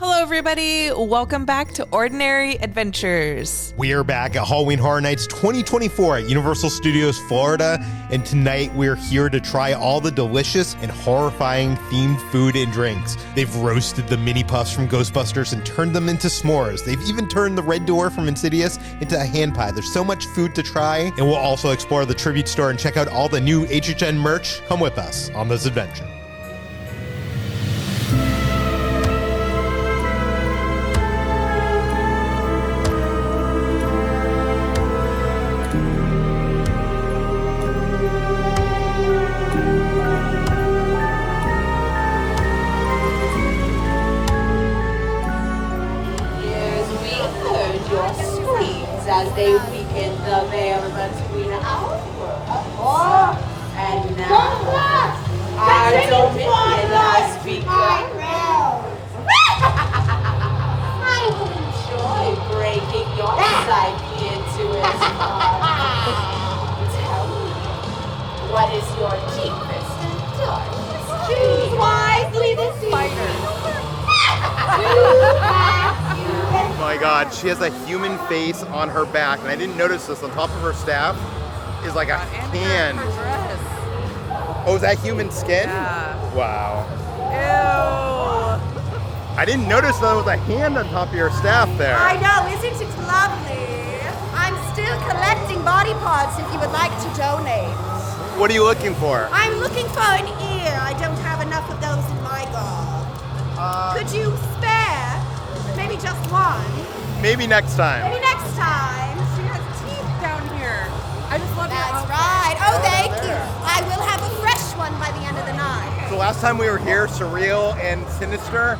Hello, everybody. Welcome back to Ordinary Adventures. We are back at Halloween Horror Nights 2024 at Universal Studios Florida, and tonight we're here to try all the delicious and horrifying themed food and drinks. They've roasted the mini puffs from Ghostbusters and turned them into s'mores. They've even turned the red door from Insidious into a hand pie. There's so much food to try, and we'll also explore the tribute store and check out all the new HHN merch. Come with us on this adventure. As they weaken the veil between our worlds. And now, our dominion speaker. I will enjoy breaking your psyche into its parts. Tell me, what is your deepest and darkest dream? Choose wisely this spider. Oh my god, she has a human face on her back, and I didn't notice this. On top of her staff is like a hand. Oh, is that human skin? Yeah. Wow. Ew. I didn't notice there was a hand on top of your staff there. I know, isn't it lovely? I'm still collecting body parts if you would like to donate. What are you looking for? I'm looking for an ear. I don't have enough of those in my garb. Could you spare? Maybe just one. Maybe next time. Maybe next time. She has teeth down here. I just love That's her. right. Oh, thank you. I will have a fresh one by the end of the night. So last time we were here, Surreal and Sinister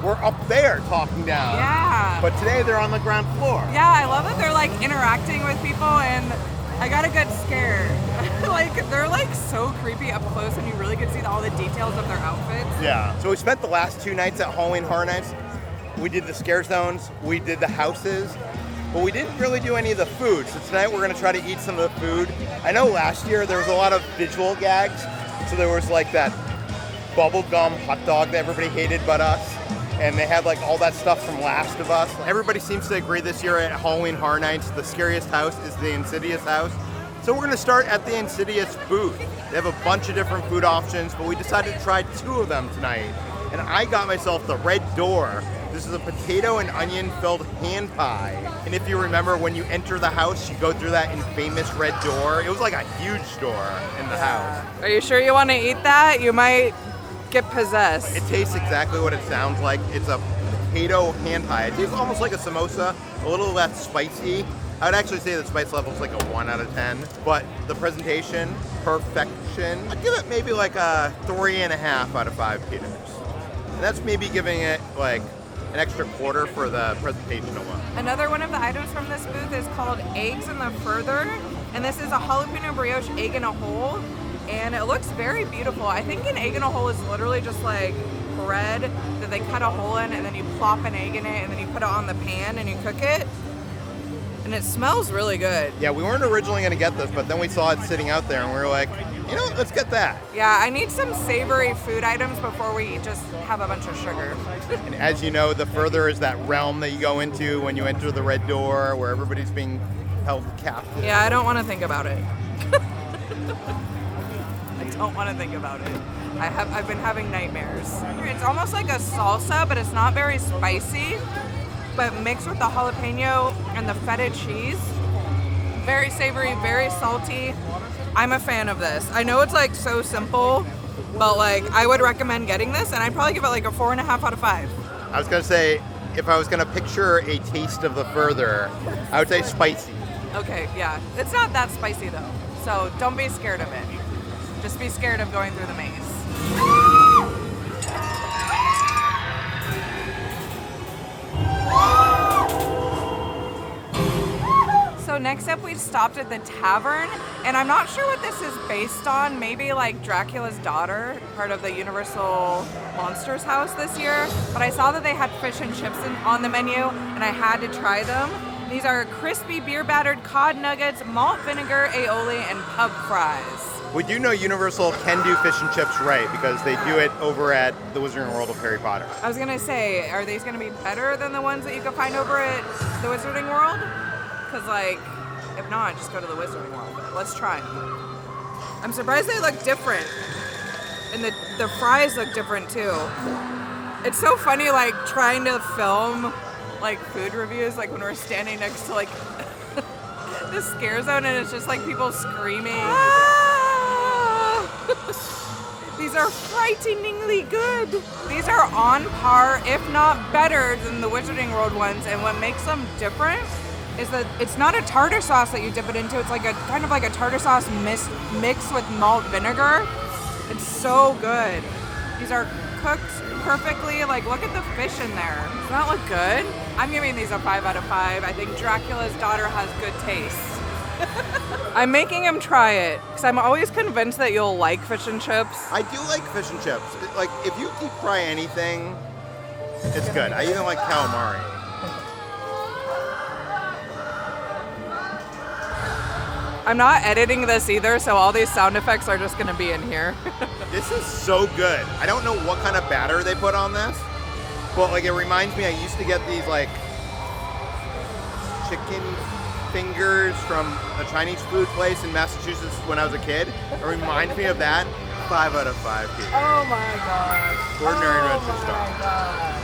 were up there talking down. Yeah. But today they're on the ground floor. Yeah, I love that they're like interacting with people, and I got a good scare. Like, they're like so creepy up close, and you really can see all the details of their outfits. Yeah. So we spent the last 2 nights at Halloween Horror Nights. We did the scare zones, we did the houses, but we didn't really do any of the food. So tonight we're gonna try to eat some of the food. I know last year there was a lot of visual gags. So there was like that bubblegum hot dog that everybody hated but us. And they had like all that stuff from Last of Us. Everybody seems to agree this year at Halloween Horror Nights, the scariest house is the Insidious house. So we're gonna start at the Insidious booth. They have a bunch of different food options, but we decided to try 2 of them tonight. And I got myself the red door. This is a potato and onion filled hand pie. And if you remember, when you enter the house, you go through that infamous red door. It was like a huge door in the house. Are you sure you want to eat that? You might get possessed. It tastes exactly what it sounds like. It's a potato hand pie. It tastes almost like a samosa, a little less spicy. I would actually say the spice level is like a 1 out of 10. But the presentation, perfection. I'd give it maybe like a 3.5 out of 5 Peters. And that's maybe giving it like an extra quarter for the presentation alone. Another one of the items from this booth is called Eggs in the Further, and this is a jalapeno brioche egg in a hole, and it looks very beautiful. I think an egg in a hole is literally just like bread that they cut a hole in, and then you plop an egg in it, and then you put it on the pan and you cook it, and it smells really good. Yeah, we weren't originally gonna get this, but then we saw it sitting out there, and we were like, you know what, let's get that. Yeah, I need some savory food items before we just have a bunch of sugar. And as you know, the further is that realm that you go into when you enter the red door, where everybody's being held captive. Yeah, I don't want to think about it. I don't want to think about it. I've been having nightmares. It's almost like a salsa, but it's not very spicy, but mixed with the jalapeno and the feta cheese. Very savory, very salty. I'm a fan of this. I know it's like so simple, but like I would recommend getting this, and I'd probably give it like a 4.5 out of 5. I was gonna say, if I was gonna picture a taste of the further, I would say spicy. Okay, yeah. It's not that spicy though, so don't be scared of it. Just be scared of going through the maze. So next up we stopped at the Tavern, and I'm not sure what this is based on, maybe like Dracula's daughter, part of the Universal Monsters house this year, but I saw that they had fish and chips on the menu, and I had to try them. These are crispy beer battered cod nuggets, malt vinegar aioli, and pub fries. We do know Universal can do fish and chips right because they do it over at the Wizarding World of Harry Potter. I was gonna say, are these gonna be better than the ones that you can find over at the Wizarding World? Because like, if not, just go to the Wizarding World. But let's try. I'm surprised they look different. And the fries look different too. It's so funny like trying to film like food reviews like when we're standing next to like the scare zone and it's just like people screaming. These are frighteningly good. These are on par, if not better, than the Wizarding World ones. And what makes them different is that it's not a tartar sauce that you dip it into. It's like a kind of like a tartar sauce mixed with malt vinegar. It's so good. These are cooked perfectly. Like, look at the fish in there. Does that look good? I'm giving these a 5 out of 5. I think Dracula's daughter has good taste. I'm making him try it because I'm always convinced that you'll like fish and chips. I do like fish and chips. Like, if you deep fry anything, it's good. I even like calamari. I'm not editing this either, so all these sound effects are just gonna be in here. This is so good. I don't know what kind of batter they put on this, but like it reminds me, I used to get these like chicken fingers from a Chinese food place in Massachusetts when I was a kid. It reminds me of that. 5 out of 5 people. Oh my gosh. Ordinary Adventure Star.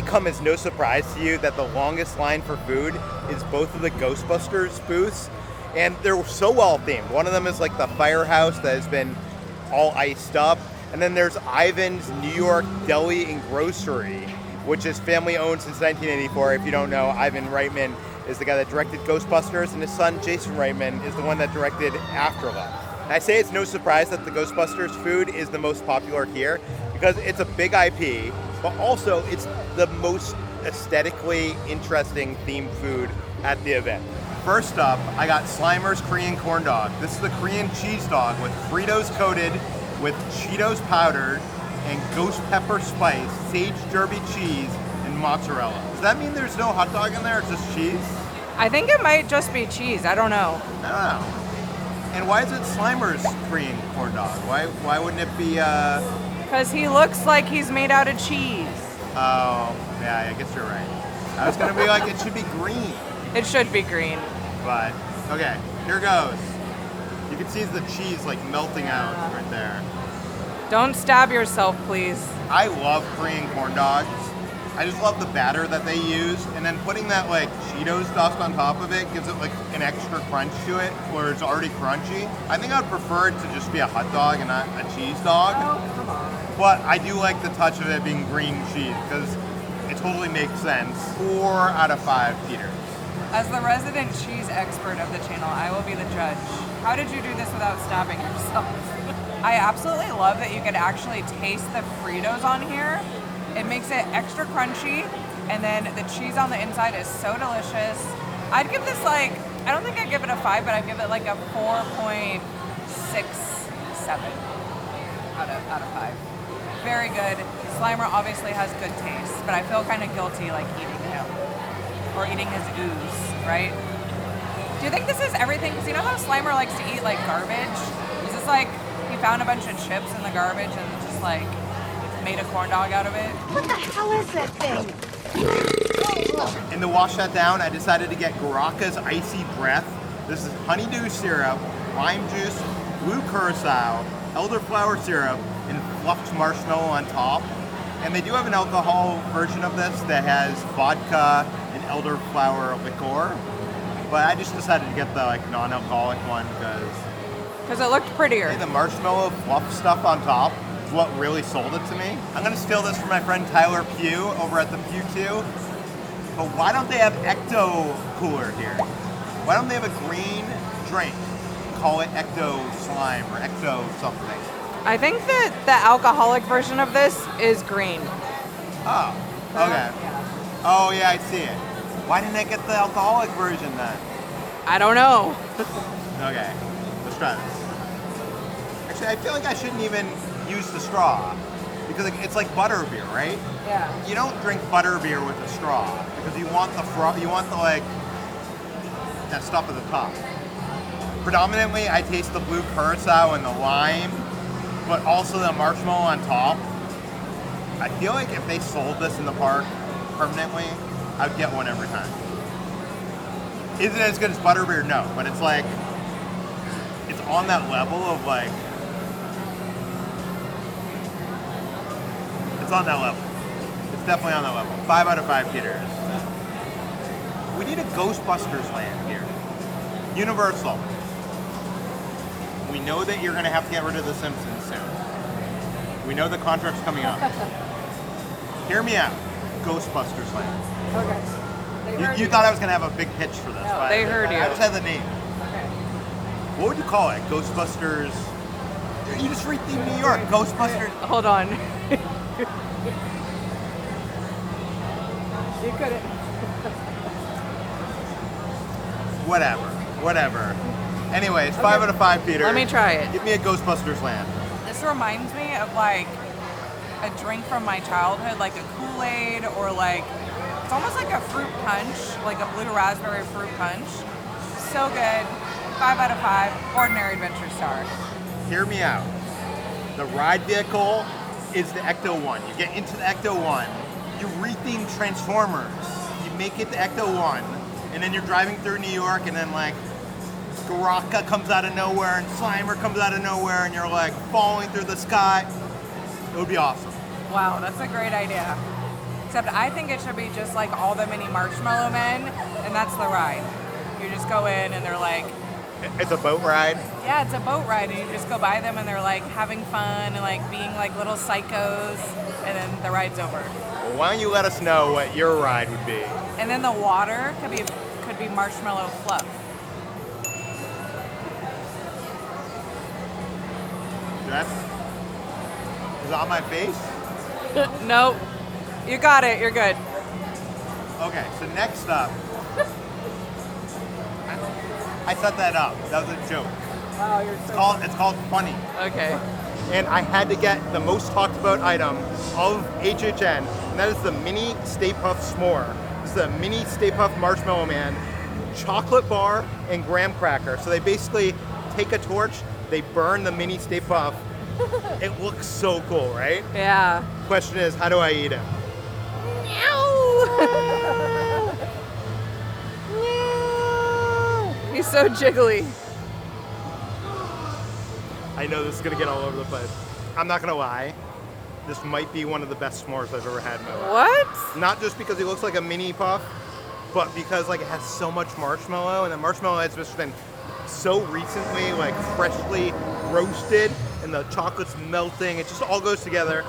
Come as no surprise to you that the longest line for food is both of the Ghostbusters booths, and they're so well themed. One of them is like the firehouse that has been all iced up, and then there's Ivan's New York Deli and Grocery, which is family owned since 1984. If you don't know, Ivan Reitman is the guy that directed Ghostbusters, and his son Jason Reitman is the one that directed Afterlife. And I say it's no surprise that the Ghostbusters food is the most popular here because it's a big IP, but also it's the most aesthetically interesting themed food at the event. First up, I got Slimer's Korean Corndog. This is the Korean cheese dog with Fritos coated with Cheetos powdered and ghost pepper spice, sage derby cheese, and mozzarella. Does that mean there's no hot dog in there, it's just cheese? I think it might just be cheese. I don't know. I don't know. And why is it Slimer's Korean Corndog? Why wouldn't it be Because he looks like he's made out of cheese. Oh, yeah, I guess you're right. I was gonna be like, it should be green. It should be green. But, okay, here goes. You can see the cheese like melting out right there. Don't stab yourself, please. I love Korean corn dogs. I just love the batter that they use, and then putting that like Cheetos dust on top of it gives it like an extra crunch to it, where it's already crunchy. I think I'd prefer it to just be a hot dog and not a cheese dog. Oh, come on. But I do like the touch of it being green cheese, because it totally makes sense. 4 out of 5 Peters. As the resident cheese expert of the channel, I will be the judge. How did you do this without stabbing yourself? I absolutely love that you can actually taste the Fritos on here. It makes it extra crunchy, and then the cheese on the inside is so delicious. I'd give this like, I don't think I'd give it a 5, but I'd give it like a 4.67 out of 5. Very good. Slimer obviously has good taste, but I feel kind of guilty like eating him or eating his ooze, right? Do you think this is everything? Because you know how Slimer likes to eat like garbage? Is this like he found a bunch of chips in the garbage and just like made a corn dog out of it? What the hell is that thing? And to wash that down, I decided to get Garraka's Icy Breath. This is honeydew syrup, lime juice, blue curacao, elderflower syrup, and fluffed marshmallow on top. And they do have an alcohol version of this that has vodka and elderflower liqueur. But I just decided to get the non-alcoholic one Because it looked prettier. the marshmallow fluff stuff on top is what really sold it to me. I'm gonna steal this from my friend Tyler Pugh over at the Pew 2. But why don't they have Ecto Cooler here? Why don't they have a green drink? Call it Ecto Slime or Ecto something. I think that the alcoholic version of this is green. Oh, okay. Oh yeah, I see it. Why didn't I get the alcoholic version then? I don't know. Okay, let's try this. Actually, I feel like I shouldn't even use the straw because it's like butterbeer, right? Yeah. You don't drink butterbeer with a straw because you want the that stuff at the top. Predominantly, I taste the blue curacao and the lime, but also the marshmallow on top. I feel like if they sold this in the park permanently, I would get one every time. Is it as good as butterbeer? No, but it's like, it's on that level of it's on that level. It's definitely on that level. 5 out of 5 theaters. We need a Ghostbusters land here. Universal. We know that you're going to have to get rid of The Simpsons soon. We know the contract's coming up. Hear me out. Ghostbusters land. Okay. You thought I was going to have a big pitch for this. No, they heard you. I just had the name. Okay. What would you call it? Ghostbusters? You just rethemed New York. Ghostbusters. Hold on. You couldn't. Whatever. Anyways, 5 out of 5 theaters. Let me try it. Give me a Ghostbusters land. This reminds me of a drink from my childhood, like a Kool-Aid or it's almost like a fruit punch, like a blue raspberry fruit punch. So good. 5 out of 5. Ordinary Adventure Star. Hear me out. The ride vehicle is the Ecto-1. You get into the Ecto-1, you retheme Transformers, you make it the Ecto-1, and then you're driving through New York, and then Garraka comes out of nowhere, and Slimer comes out of nowhere, and you're falling through the sky. It would be awesome. Wow, that's a great idea. Except I think it should be just like all the mini Marshmallow Men, and that's the ride. You just go in, and they're It's a boat ride? yeah, it's a boat ride, and you just go by them, and they're having fun and being little psychos, and then the ride's over. Well, why don't you let us know what your ride would be? And then the water could be marshmallow fluff. Is it on my face? Nope. You got it. You're good. Okay, so next up. I set that up. That was a joke. Wow, you're so It's called Funny. Okay. And I had to get the most talked about item of HHN, and that is the mini Stay-Puft s'more. This is the mini Stay-Puft Marshmallow Man, chocolate bar, and graham cracker. So they basically take a torch, they burn the mini Stay-Puft. It looks so cool, right? Yeah. Question is, how do I eat it? He's so jiggly. I know this is gonna get all over the place. I'm not gonna lie. This might be one of the best s'mores I've ever had in my life. What? Not just because he looks like a mini puff, but because it has so much marshmallow, and the marshmallow has just been so recently freshly roasted, and the chocolate's melting. It just all goes together.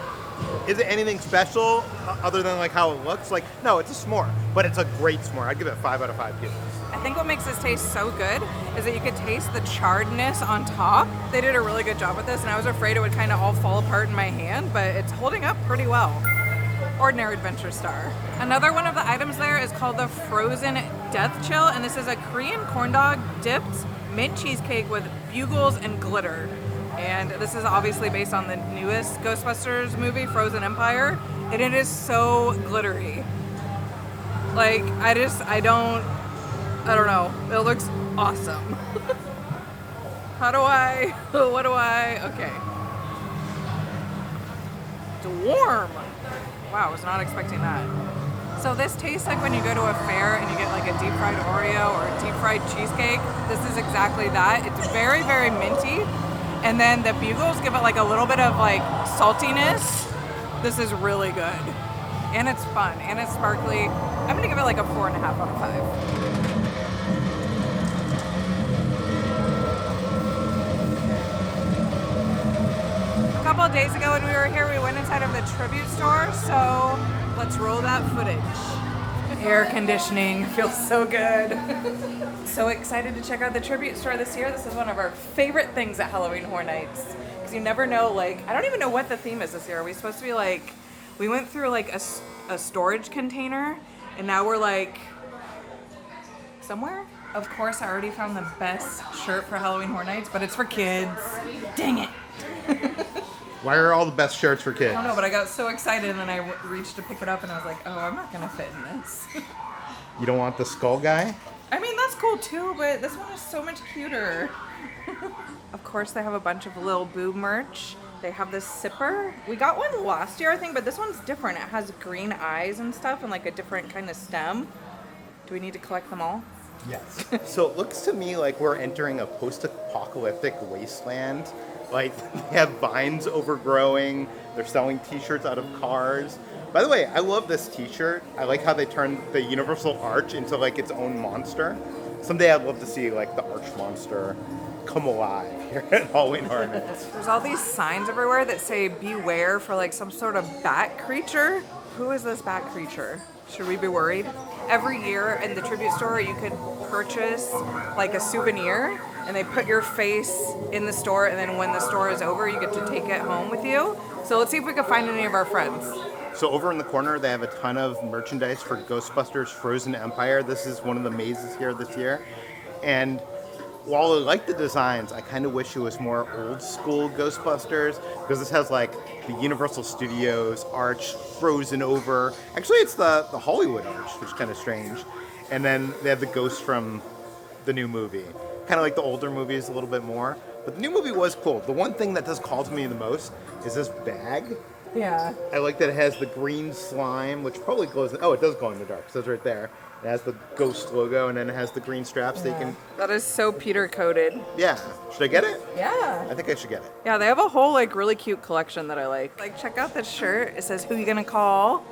Is it anything special other than how it looks? No, it's a s'more, but it's a great s'more. I'd give it 5 out of 5 kilos. I think what makes this taste so good is that you could taste the charredness on top. They did a really good job with this, and I was afraid it would kind of all fall apart in my hand, but it's holding up pretty well. Ordinary Adventure Star. Another one of the items there is called the Frozen Death Chill, and this is a Korean corn dog dipped mint cheesecake with bugles and glitter. And this is obviously based on the newest Ghostbusters movie, Frozen Empire, and it is so glittery. I don't know. It looks awesome. Okay. It's warm. Wow, I was not expecting that. So this tastes like when you go to a fair and you get like a deep fried Oreo or a deep fried cheesecake. This is exactly that. It's very, very minty. And then the bugles give it like a little bit of like saltiness. This is really good. And it's fun and it's sparkly. I'm gonna give it like a 4.5 out of 5. A couple of days ago when we were here, we went inside of the tribute store, so let's roll that footage. Air conditioning feels so good. So excited to check out the tribute store this year. This is one of our favorite things at Halloween Horror Nights, because you never know, like, I don't even know what the theme is this year. Are we supposed to be like, we went through like a storage container, and now we're like, somewhere? Of course, I already found the best shirt for Halloween Horror Nights, but it's for kids. Dang it. Why are all the best shirts for kids? I don't know, but I got so excited and then I reached to pick it up and I was like, oh, I'm not gonna fit in this. You don't want the skull guy? I mean, that's cool too, but this one is so much cuter. Of course, they have a bunch of Lil Boo merch. They have this sipper. We got one last year, I think, but this one's different. It has green eyes and stuff and like a different kind of stem. Do we need to collect them all? Yes. So it looks to me like we're entering a post-apocalyptic wasteland. Like, they have vines overgrowing. They're selling t-shirts out of cars. By the way, I love this t-shirt. I like how they turned the Universal Arch into, like, its own monster. Someday I'd love to see, like, the Arch monster come alive here at Halloween Horror Nights. There's all these signs everywhere that say beware for, like, some sort of bat creature. Who is this bat creature? Should we be worried? Every year in the tribute store, you could purchase, like, a souvenir, and they put your face in the store, and then when the store is over, you get to take it home with you. So let's see if we can find any of our friends. So over in the corner, they have a ton of merchandise for Ghostbusters Frozen Empire. This is one of the mazes here this year. And while I like the designs, I kind of wish it was more old school Ghostbusters, because this has like the Universal Studios arch frozen over. Actually, it's the Hollywood arch, which is kind of strange. And then they have the ghost from the new movie. Kind of like the older movies a little bit more. But the new movie was cool. The one thing that does call to me the most is this bag. Yeah. I like that it has the green slime, which probably glows. Oh, it does glow in the dark. So it's right there. It has the ghost logo, and then it has the green straps that you can... That is so Peter coded. Yeah. Should I get it? Yeah. I think I should get it. Yeah, they have a whole like really cute collection that I like. Like, check out this shirt. It says, "Who you gonna call?"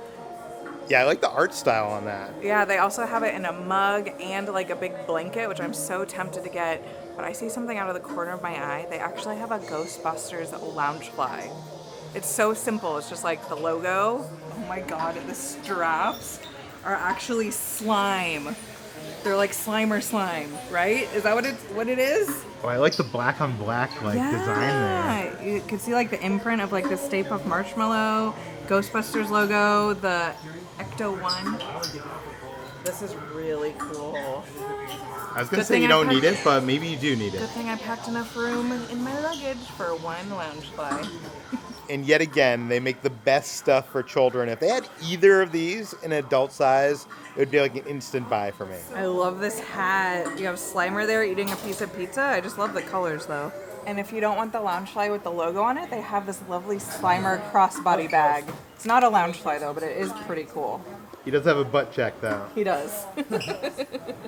Yeah, I like the art style on that. Yeah, they also have it in a mug and like a big blanket, which I'm so tempted to get. But I see something out of the corner of my eye. They actually have a Ghostbusters Loungefly. It's so simple. It's just like the logo. Oh my god, the straps are actually slime. They're like Slimer slime, right? Is that what it is? Oh, I like the black on black design there. You can see like the imprint of like the Stay-Puft marshmallow, Ghostbusters logo, the Ecto 1. This is really cool. I was going to say you don't need it, but maybe you do need it. Good thing I packed enough room in my luggage for one Loungefly. And yet again, they make the best stuff for children. If they had either of these in adult size, it would be like an instant buy for me. I love this hat. You have Slimer there eating a piece of pizza. I just love the colors though. And if you don't want the Loungefly with the logo on it, they have this lovely Slimer crossbody bag. It's not a Loungefly though, but it is pretty cool. He does have a butt check though. He does.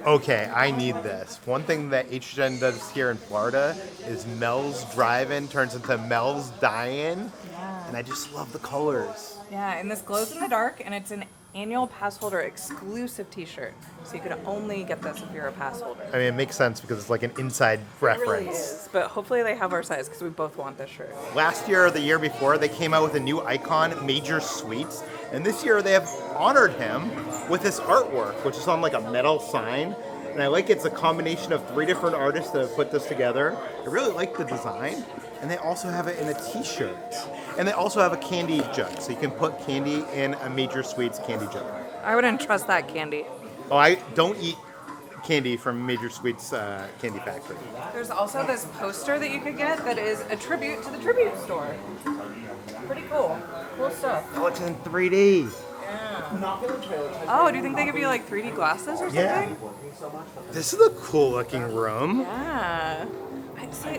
Okay, I need this. One thing that HGen does here in Florida is Mel's Drive-In turns into Mel's Dine-In. Yeah. And I just love the colors. Yeah, and this glows in the dark, and it's an annual pass holder exclusive t-shirt. So you could only get this if you're a pass holder. I mean, it makes sense because it's like an inside It really reference. is, but hopefully they have our size because we both want this shirt. Last year or the year before, they came out with a new icon, Major Sweets. And this year they have honored him with this artwork, which is on like a metal sign. And I like it's a combination of 3 different artists that have put this together. I really like the design. And they also have it in a t-shirt. And they also have a candy jug. So you can put candy in a Major Sweets candy jug. I wouldn't trust that candy. Oh, I don't eat candy from Major Sweets Candy Factory. There's also this poster that you could get that is a tribute to the tribute store. Pretty cool. Cool stuff. Oh, it's in 3D. Oh, do you think they give you like 3D glasses or something? Yeah. This is a cool looking room. Yeah.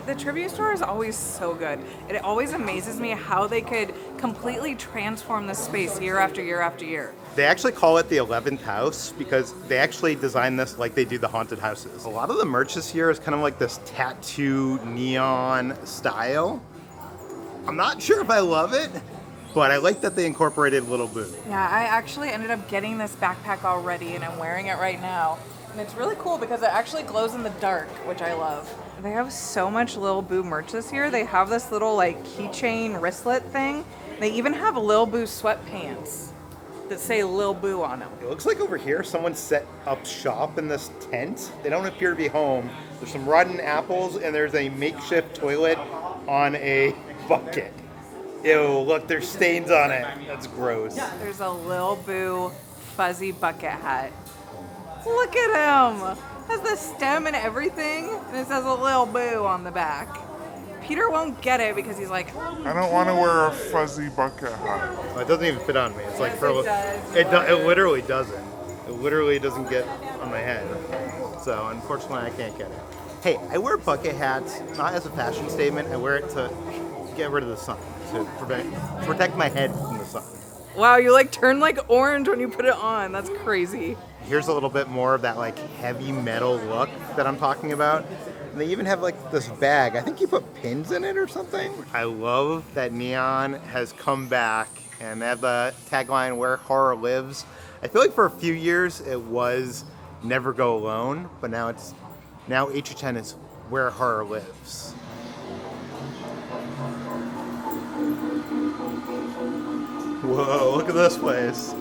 The tribute store is always so good. It always amazes me how they could completely transform the space year after year after year. They actually call it the 11th house because they actually designed this like they do the haunted houses. A lot of the merch this year is kind of like this tattoo neon style. I'm not sure if I love it, but I like that they incorporated Little Boo. Yeah, I actually ended up getting this backpack already and I'm wearing it right now. And it's really cool because it actually glows in the dark, which I love. They have so much Lil Boo merch this year. They have this little like keychain wristlet thing. They even have Lil Boo sweatpants that say Lil Boo on them. It looks like over here someone set up shop in this tent. They don't appear to be home. There's some rotten apples and there's a makeshift toilet on a bucket. Ew, look, there's stains on it. That's gross. There's a Lil Boo fuzzy bucket hat. Look at him! Has the stem and everything, and it says a Lil Boo on the back. Peter won't get it because he's like, I don't want to wear a fuzzy bucket hat. Oh, it doesn't even fit on me. It's like Yes, for it does. It literally doesn't. It literally doesn't get on my head. So unfortunately, I can't get it. Hey, I wear bucket hats not as a fashion statement. I wear it to get rid of the sun, to protect my head from the sun. wow, you like turn like orange when you put it on. That's crazy. Here's a little bit more of that like heavy metal look that I'm talking about. And they even have like this bag. I think you put pins in it or something. I love that neon has come back and they have the tagline "Where Horror Lives." I feel like for a few years it was "Never Go Alone," but now HHN is "Where Horror Lives." Whoa, look at this place.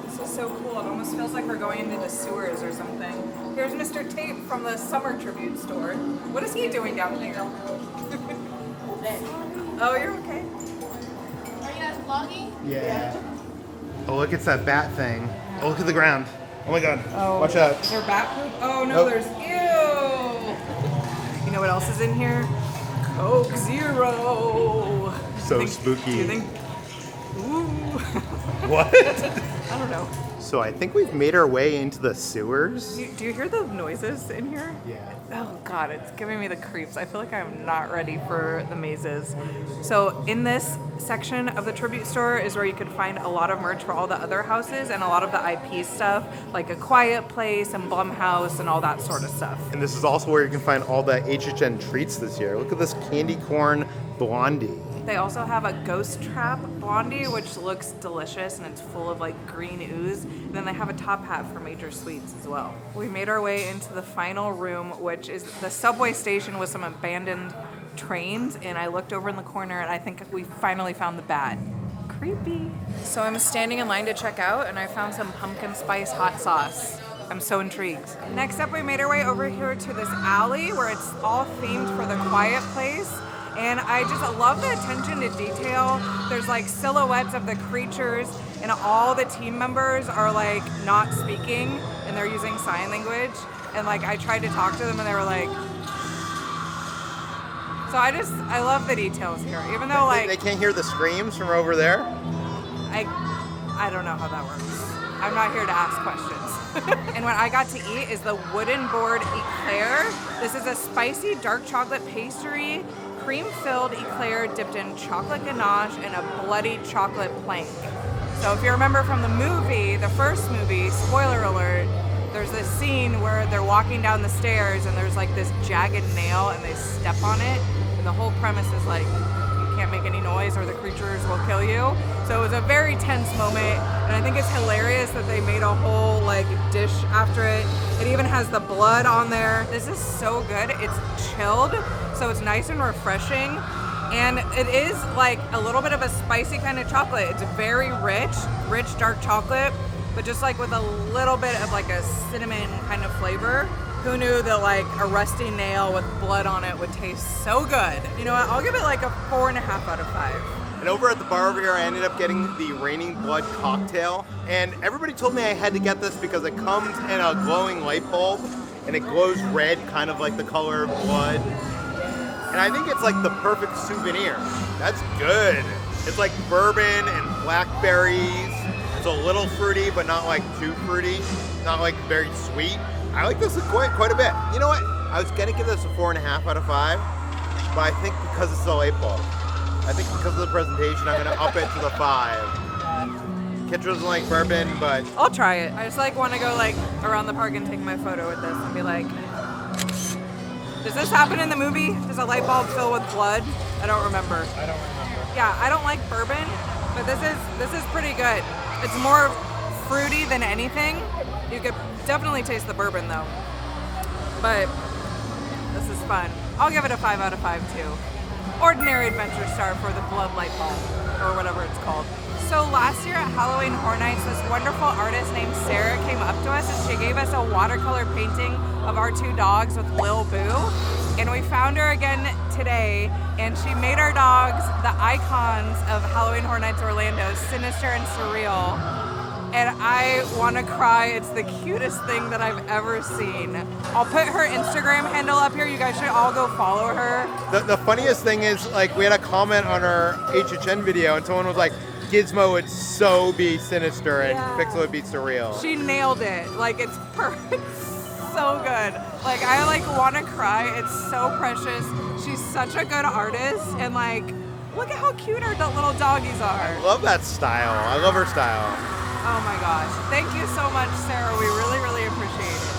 This is so cool. It almost feels like we're going into the sewers or something. Here's Mr. Tape from the Summer Tribute store. What is he doing down there? Oh, you're okay. Are you guys vlogging? Yeah. Oh, look, it's that bat thing. Oh, look at the ground. Oh my god. Oh, Watch out. Is there bat poop? Oh no, Nope. there's ew. You know what else is in here? Coke Zero. So spooky. Do you think? Ooh. What? I don't know. So I think we've made our way into the sewers. Do you hear the noises in here? Yeah. Oh god, it's giving me the creeps. I feel like I'm not ready for the mazes. So in this section of the tribute store is where you could find a lot of merch for all the other houses and a lot of the IP stuff, like A Quiet Place and Blumhouse and all that sort of stuff. And this is also where you can find all the HHN treats this year. Look at this candy corn blondie. They also have a Ghost Trap Blondie, which looks delicious and it's full of like green ooze. And then they have a top hat for Major Sweets as well. We made our way into the final room, which is the subway station with some abandoned trains. And I looked over in the corner and I think we finally found the bat. Creepy. So I'm standing in line to check out and I found some pumpkin spice hot sauce. I'm so intrigued. Next up, we made our way over here to this alley where it's all themed for the Quiet Place. And I just love the attention to detail. There's like silhouettes of the creatures and all the team members are like not speaking and they're using sign language. And like I tried to talk to them and they were like, so I love the details here. Even though like They can't hear the screams from over there? I don't know how that works. I'm not here to ask questions. And what I got to eat is the wooden board Eclair. This is a spicy dark chocolate pastry, cream-filled Eclair dipped in chocolate ganache and a bloody chocolate plank. So if you remember from the movie, the first movie, spoiler alert, there's this scene where they're walking down the stairs and there's like this jagged nail and they step on it. And the whole premise is like, you can't make any noise or the creatures will kill you. So it was a very tense moment. And I think it's hilarious that they made a whole like dish after it. It even has the blood on there. This is so good. It's chilled, so it's nice and refreshing. And it is like a little bit of a spicy kind of chocolate. It's very rich dark chocolate, but just like with a little bit of like a cinnamon kind of flavor. Who knew that like a rusty nail with blood on it would taste so good? You know what, I'll give it like a 4.5 out of 5. And over at the bar over here, I ended up getting the Raining Blood cocktail. And everybody told me I had to get this because it comes in a glowing light bulb and it glows red, kind of like the color of blood. And I think it's like the perfect souvenir. That's good. It's like bourbon and blackberries. It's a little fruity, but not like too fruity. Not like very sweet. I like this quite a bit. You know what? I was gonna give this a 4.5 out of 5, but I think because it's a light bulb, I think because of the presentation, I'm gonna up it to the 5. Kitra doesn't like bourbon, but I'll try it. I just like want to go like around the park and take my photo with this and be like, does this happen in the movie? Does a light bulb fill with blood? I don't remember. Yeah, I don't like bourbon, but this is pretty good. It's more fruity than anything. You could definitely taste the bourbon though. But this is fun. I'll give it a 5 out of 5 too. Ordinary Adventure Star for the blood light bulb, or whatever it's called. So last year at Halloween Horror Nights, this wonderful artist named Sarah came up to us and she gave us a watercolor painting of our 2 dogs with Lil Boo. And we found her again today, and she made our dogs the icons of Halloween Horror Nights Orlando, Sinister and Surreal. And I want to cry. It's the cutest thing that I've ever seen. I'll put her Instagram handle up here. You guys should all go follow her. the funniest thing is, like, we had a comment on our HHN video, and someone was like, Gizmo would so be Sinister, and Pixel would be Surreal. She nailed it. Like, it's perfect. So good. Like, I like want to cry. It's so precious. She's such a good artist, and like, look at how cute her little doggies are. I love that style. I love her style. Oh my gosh. Thank you so much, Sarah. We really, really appreciate it.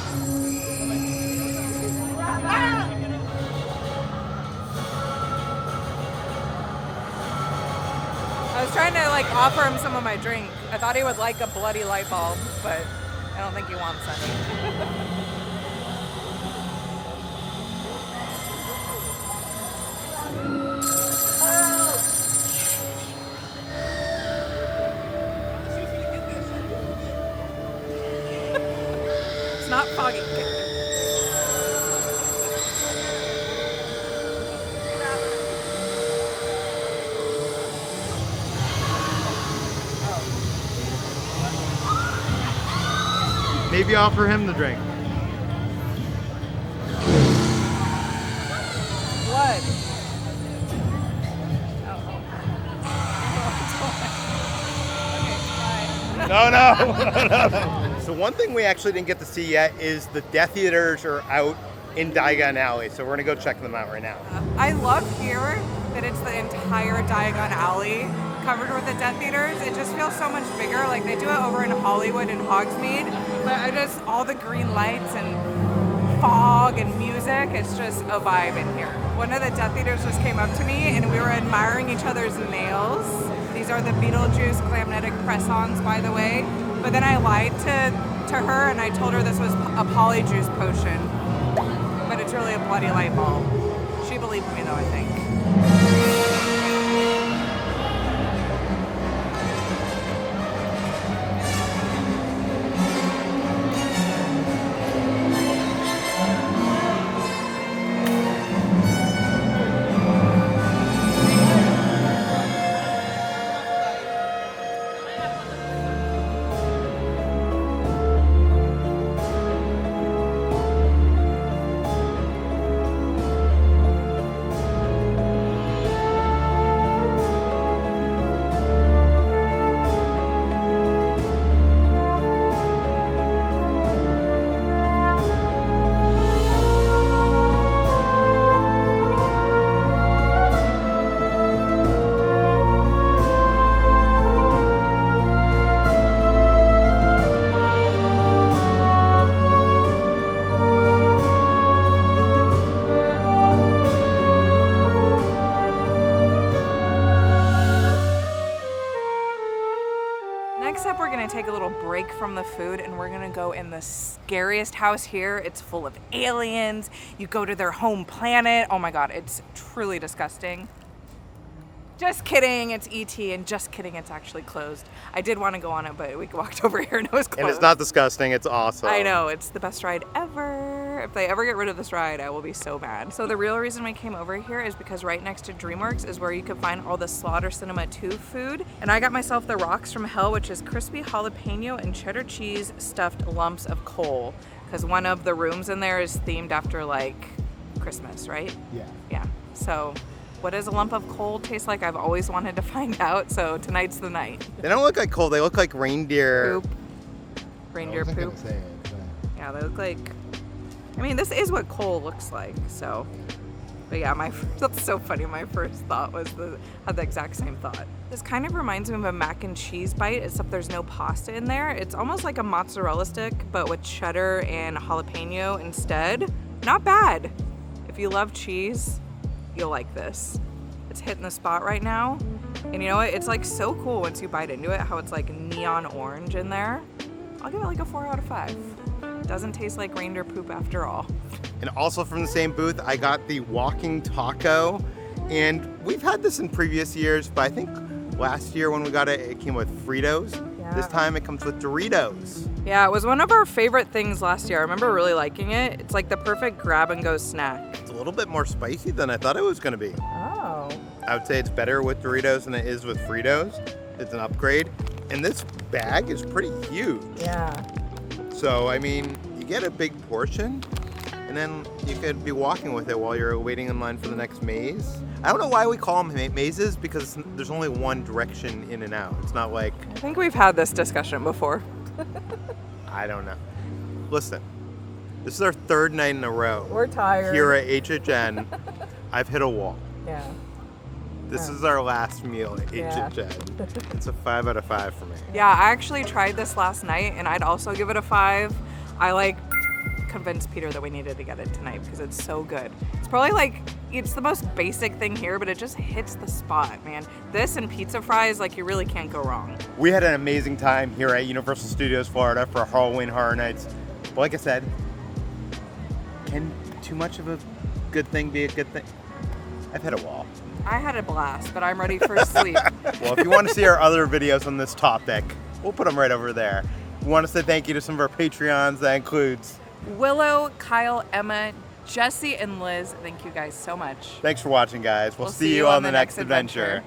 I was trying to like offer him some of my drink. I thought he would like a bloody light bulb, but I don't think he wants any. It's not foggy. Maybe offer him the drink. Blood. No. So one thing we actually didn't get to see yet is the Deatheaters are out in Diagon Alley. So we're gonna go check them out right now. I love here that it's the entire Diagon Alley covered with the Deatheaters. It just feels so much bigger. Like they do it over in Hollywood and Hogsmeade, but all the green lights and fog and music, it's just a vibe in here. One of the Deatheaters just came up to me and we were admiring each other's nails. These are the Beetlejuice Glamnetic press-ons, by the way. But then I lied to her and I told her this was a polyjuice potion, but it's really a bloody light bulb. She believed me though, I think. Take a little break from the food and we're gonna go in the scariest house here. It's full of aliens. You go to their home planet. Oh my god, it's truly disgusting. Just kidding, it's E.T. and just kidding, it's actually closed. I did want to go on it, but we walked over here and it was closed. And it's not disgusting, it's awesome. I know, it's the best ride ever. If they ever get rid of this ride, I will be so mad. So the real reason we came over here is because right next to DreamWorks is where you can find all the Slaughter Cinema 2 food. And I got myself the Rocks from Hell, which is crispy jalapeno and cheddar cheese stuffed lumps of coal. Because one of the rooms in there is themed after like Christmas, right? Yeah. Yeah, so what does a lump of coal taste like? I've always wanted to find out, so tonight's the night. They don't look like coal, they look like reindeer. Poop. Reindeer poop. Yeah, they look like, I mean, this is what coal looks like, so But yeah, that's so funny. My first thought had the exact same thought. This kind of reminds me of a mac and cheese bite, except there's no pasta in there. It's almost like a mozzarella stick, but with cheddar and jalapeno instead. Not bad. If you love cheese, you'll like this. It's hitting the spot right now. And you know what? It's like so cool once you bite into it, how it's like neon orange in there. I'll give it like a 4 out of 5. Doesn't taste like reindeer poop after all. And also from the same booth, I got the walking taco. And we've had this in previous years, but I think last year when we got it, it came with Fritos. Yeah. This time it comes with Doritos. Yeah, it was one of our favorite things last year. I remember really liking it. It's like the perfect grab and go snack. It's a little bit more spicy than I thought it was going to be. Oh. I would say it's better with Doritos than it is with Fritos. It's an upgrade. And this bag is pretty huge. Yeah. So, I mean, you get a big portion, and then you could be walking with it while you're waiting in line for the next maze. I don't know why we call them mazes, because there's only one direction in and out. It's not like... I think we've had this discussion before. I don't know. Listen, this is our third night in a row. We're tired. Here at HHN, I've hit a wall. Yeah. This is our last meal at HHN. It's a 5 out of 5 for me. Yeah, I actually tried this last night, and I'd also give it a 5. I convinced Peter that we needed to get it tonight because it's so good. It's probably it's the most basic thing here, but it just hits the spot, man. This and pizza fries, you really can't go wrong. We had an amazing time here at Universal Studios Florida for Halloween Horror Nights. But like I said, can too much of a good thing be a good thing? I've hit a wall. I had a blast, but I'm ready for sleep. Well, if you want to see our other videos on this topic, we'll put them right over there. We want to say thank you to some of our Patreons. That includes Willow, Kyle, Emma, Jesse, and Liz. Thank you guys so much. Thanks for watching, guys. We'll see you on the next adventure.